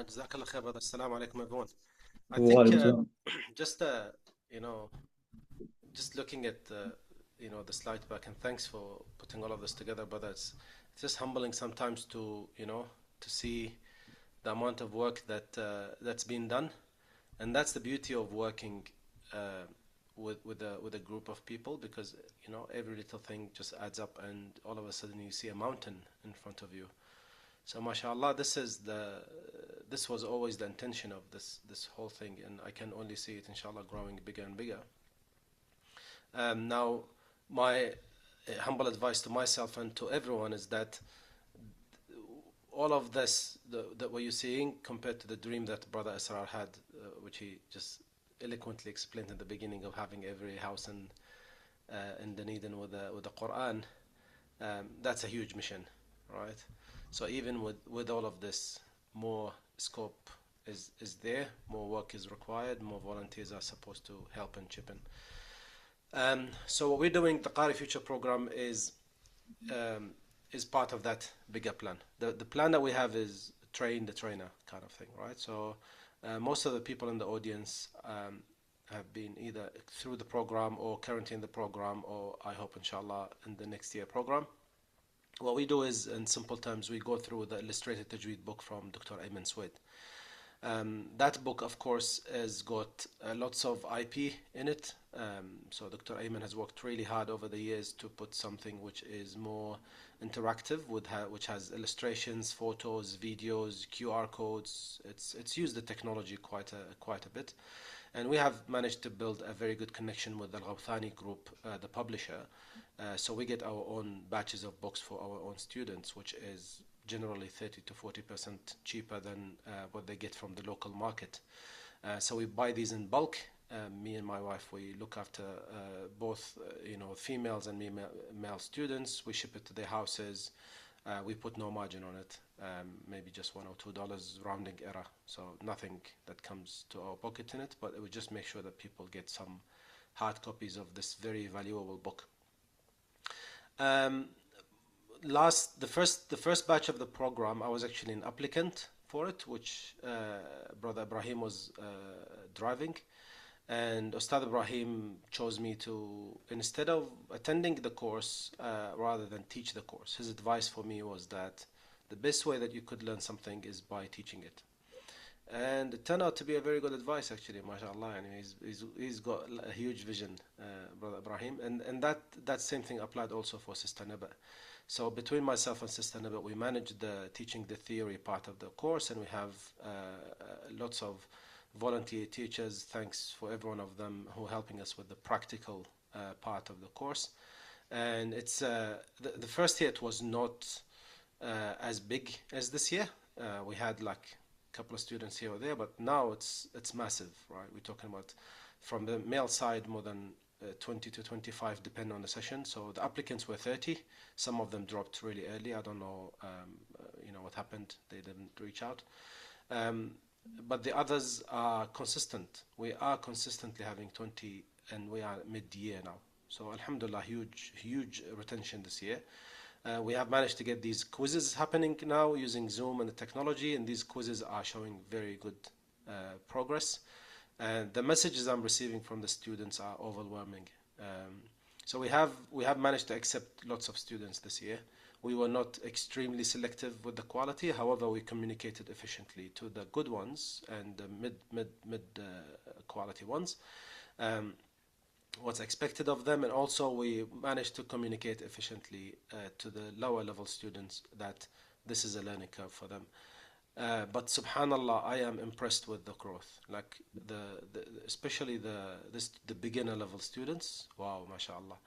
Jazakallah khair, brother. Assalamu alaikum, everyone. I think وعليكم السلام. just you know, just looking at the slide back, and thanks for putting all of this together, brother. It's just humbling sometimes to to see the amount of work that's been done, and that's the beauty of working uh, with a group of people, because every little thing just adds up, and all of a sudden you see a mountain in front of you. So mashallah, this was always the intention of this whole thing, and I can only see it inshallah growing bigger and bigger. Now, my humble advice to myself and to everyone is that all of this that what you're seeing compared to the dream that Brother Asrar had, which he just eloquently explained in the beginning, of having every house in Dunedin with the Quran, that's a huge mission, right? So even with all of this, more scope is there, more work is required, more volunteers are supposed to help and chip in. So what we're doing, the Qari Future Program, is part of that bigger plan. The plan that we have is train the trainer kind of thing, right? So most of the people in the audience have been either through the program or currently in the program, or I hope inshallah in the next year program. What we do is, in simple terms, we go through the illustrated tajweed book from Dr. Ayman Swed. That book, of course, has got lots of IP in it. So Dr. Ayman has worked really hard over the years to put something which is more interactive, which has illustrations, photos, videos, QR codes. It's used the technology quite a bit, and we have managed to build a very good connection with the Al-Ghawthani group, the publisher. So we get our own batches of books for our own students, which is generally 30 to 40% cheaper than what they get from the local market. So we buy these in bulk. Me and my wife, we look after both, females and male students. We ship it to their houses. We put no margin on it, maybe just $1 or $2 rounding error. So nothing that comes to our pocket in it, but we just make sure that people get some hard copies of this very valuable book. Um, the first batch of the program, I was actually an applicant for it, which Brother Ibrahim was driving. And Ustadh Ibrahim chose me to, instead of attending the course, rather than teach the course. His advice for me was that the best way that you could learn something is by teaching it. And it turned out to be a very good advice, actually, mashallah. And he's got a huge vision, Brother Ibrahim. And that same thing applied also for Sister Neba. So between myself and Sister Neba, we managed teaching the theory part of the course, and we have lots of volunteer teachers. Thanks for every one of them who are helping us with the practical part of the course. And it's the first year it was not as big as this year. We had like couple of students here or there, but now it's massive, right? We're talking about, from the male side, more than 20 to 25 depending on the session. So the applicants were 30. Some of them dropped really early. I don't know what happened. They didn't reach out, but the others are consistent. We are consistently having 20, and we are mid-year now. So alhamdulillah, huge retention this year. We have managed to get these quizzes happening now using Zoom and the technology, and these quizzes are showing very good progress. And the messages I'm receiving from the students are overwhelming. So we have managed to accept lots of students this year. We were not extremely selective with the quality. However, we communicated efficiently to the good ones and the mid quality ones. What's expected of them, and also we managed to communicate efficiently to the lower level students that this is a learning curve for them. But subhanallah, I am impressed with the growth, like especially the beginner level students. Wow, mashallah.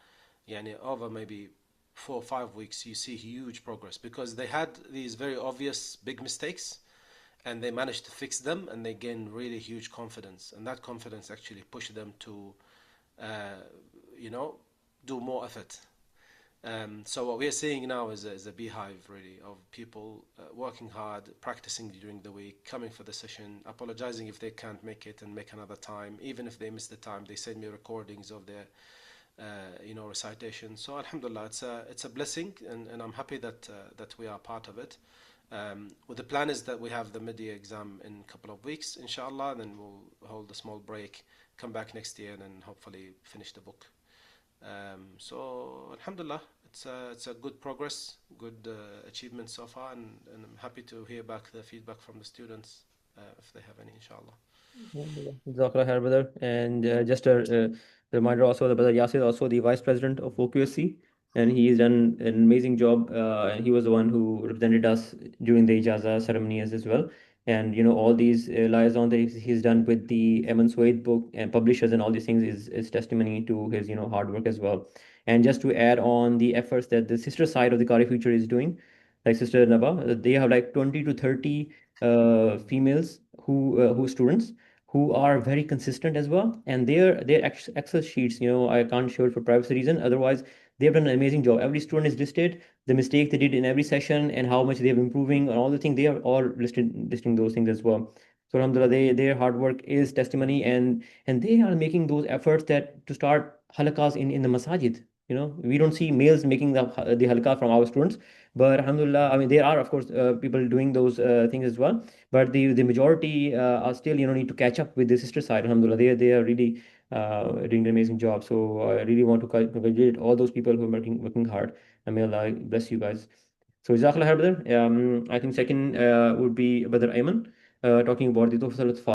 Yani over maybe 4 or 5 weeks you see huge progress, because they had these very obvious big mistakes and they managed to fix them, and they gain really huge confidence, and that confidence actually pushed them to uh, do more effort. So what we are seeing now is a beehive, really, of people working hard, practicing during the week, coming for the session, apologizing if they can't make it and make another time. Even if they miss the time, they send me recordings of their recitation. So alhamdulillah, it's a blessing, and I'm happy that we are part of it. Well, the plan is that we have the mid-year exam in a couple of weeks, inshallah, and then we'll hold a small break, come back next year, and then hopefully finish the book. So, alhamdulillah, it's a good progress, good achievement so far, and I'm happy to hear back the feedback from the students if they have any, inshallah. Jazakallah khair, brother. And just a reminder also, the brother Yasir is also the vice president of OQSC, and he's done an amazing job. And he was the one who represented us during the Ijaza ceremony as well. And all these liaison that he's done with the Eman Suwaid book and publishers and all these things is testimony to his hard work as well. And just to add on the efforts that the sister side of the Qari Future is doing, like Sister Naba, they have like 20 to 30 females who students who are very consistent as well. And their Excel sheets, I can't show it for privacy reason. Otherwise, they've done an amazing job. Every student is listed, the mistake they did in every session, and how much they're improving, and all the things they are all listing those things as well. So alhamdulillah, their hard work is testimony, and they are making those efforts that to start halakas in the masajid. We don't see males making the halqa from our students, but alhamdulillah, I mean, there are of course people doing those things as well, but the majority are still need to catch up with the sister side. Alhamdulillah, they are really doing an amazing job. So I really want to congratulate all those people who are working hard, and may Allah bless you guys. So Jazakallah khair, brother. I think second would be Brother Ayman, talking about the Tuhfatul